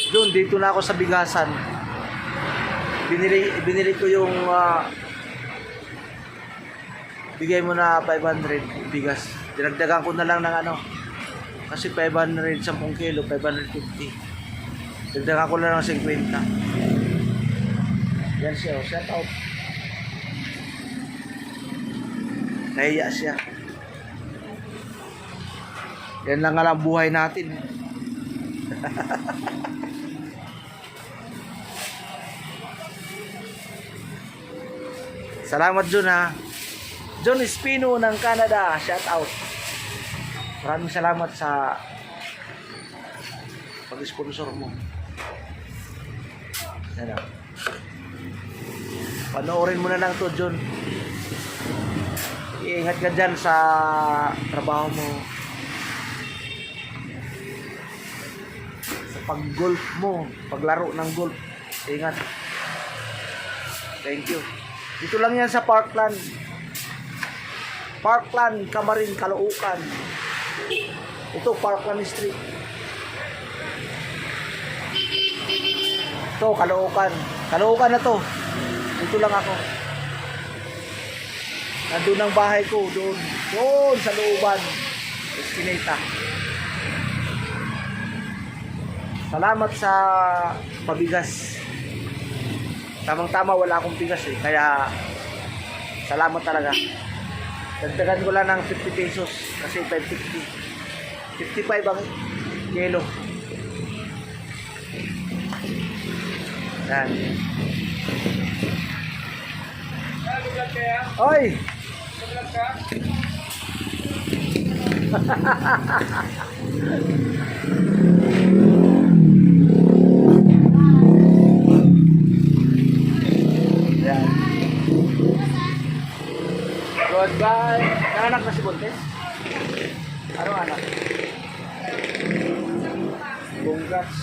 Doon, dito na ako sa bigasan. Binili ko yung bigay mo na 500 bigas. Dinagdagan ko na lang ng ano. Kasi 500 10 kilo, 550. Dagdagan ko na lang ng 50. Yan siya, shout out. Nahiya siya. Yan lang nga lang buhay natin. Salamat John ha. John Espino ng Canada, shout out. Maraming salamat sa pag-sponsor mo. Yan o. Panoorin mo na lang to John. Iingat ka dyan sa trabaho mo. Sa pag-golf mo, paglaro ng golf. Ingat. Thank you. Dito lang yan sa Parkland. Parkland, Camarin, Caloocan. Ito, Parkland Street. Ito, Caloocan. Caloocan na to. Dito lang ako. Nandun ang bahay ko. Doon. Doon sa looban. Eskineta. Salamat sa pabigas. Tamang-tama wala akong bigas eh. Kaya salamat talaga. Dagdagan ko lang ng 50 pesos kasi 550. 55 ang kilo. Yan. Oy! Yan. Goodbye. Nanganak na si Buntes? Anong anak? Congrats.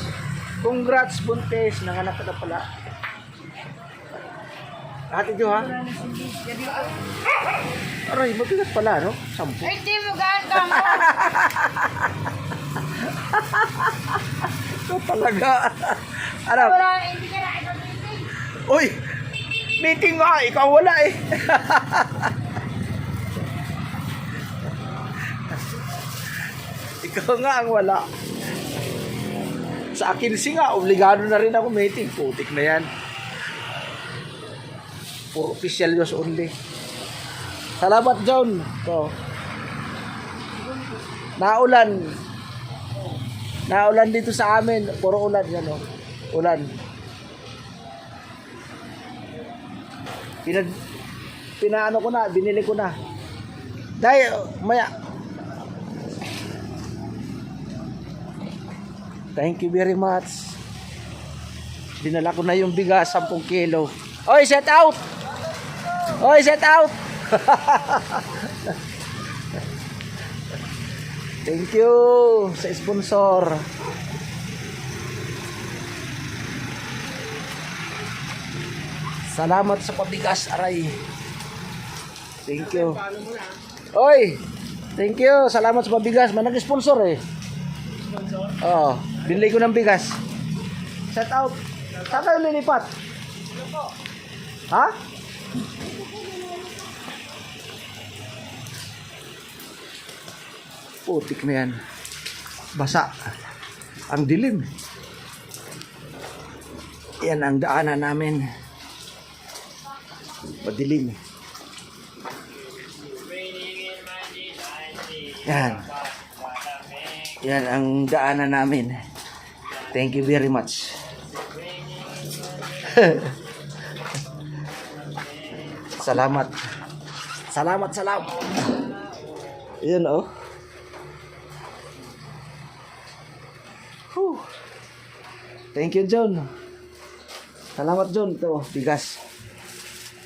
Congrats Buntes. Nanganak ka na pala. Hati Jo ha? Aray, mabigat pala no? 10. Ay, di mo ganda mo. Ito talaga. Ano? Wala, hindi ka na ito meeting. Uy! Meeting nga, ikaw wala eh. Ikaw nga ang wala. Sa akin nga, obligado na rin ako meeting. Putik na yan. For official use only. Salamat John. Ito. Naulan. Naulan dito sa amin. Puro ulan yan o. Ulan. Pinaano ko na, binili ko na. Dahil, maya. Thank you very much. Dinala ko na yung bigas, 10 kilo. Oy, set out! Oy, set out! Thank you sa sponsor. Salamat sa pabigas, aray. Thank you. Oy, thank you. Salamat sa pabigas. Man nag-sponsor eh. Sponsor? Oo. Binili ko ng bigas. Set out. Saan kayo lilipat? Ha? Putik na yan. Basa. Ang dilim. Yan ang daanan namin. Madilim. Yan. Yan ang daanan namin. Thank you very much. Salamat. Salamat. Yan oh. Whew. Thank you John. Salamat John. Ito, bigas.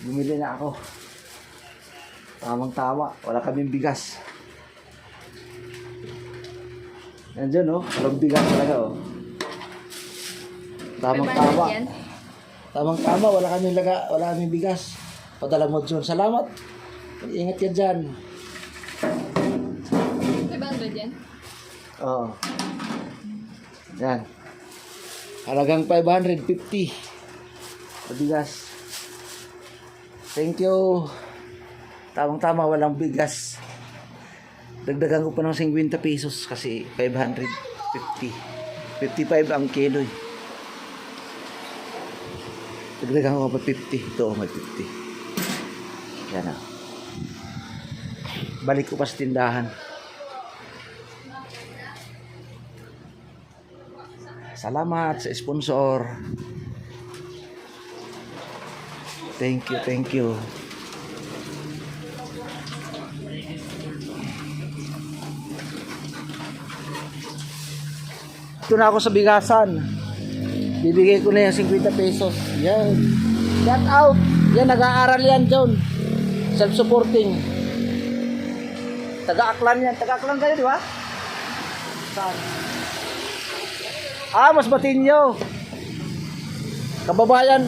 Bumili na ako. Tamang-tama. Wala kaming bigas. Yan John oh. Walang bigas talaga oh. Tamang-tama. Tamang-tama. Wala kaming bigas. Padala mo John. Salamat. Ingat ka dyan. 500 yan? Oo. Yan. Halagang 550. Bigas. Thank you. Tamang-tama, walang bigas. Dagdagan ko pa ng 50 pesos kasi 550. 55 ang kilo eh. Dagdagan ko pa 50. Ito, may 50. Yan na. Balik ko pa sa tindahan. Salamat sa sponsor. Thank you, thank you. Ito na ako sa bigasan. Bibigay ko na yung 50 pesos. Yan. Shout out. Yan, nag-aaral yan, John. Self-supporting. Taga-Aklan yan. Taga-Aklan kayo, di ba? Saan? Mas Batinyo. Kababayan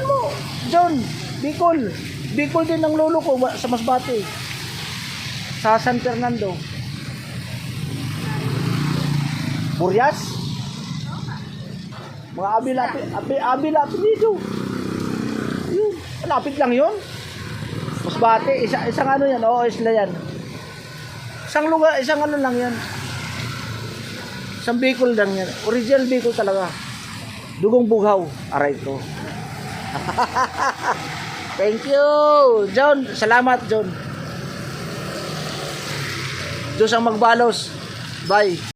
mo, John. Bicol. Bicol din ang lolo ko sa Masbate. Sa San Fernando. Burias? Mga abi-lapit dito. Yun. Lapit lang yun. Masbate. Isang ano yan. Oo, isla yan. Isang lugar, isang ano lang yan. Isang Bicol lang yan. Original Bicol talaga. Dugong Bughaw. Aray ko. Thank you, John. Salamat, John. Diyos ang magbalos. Bye.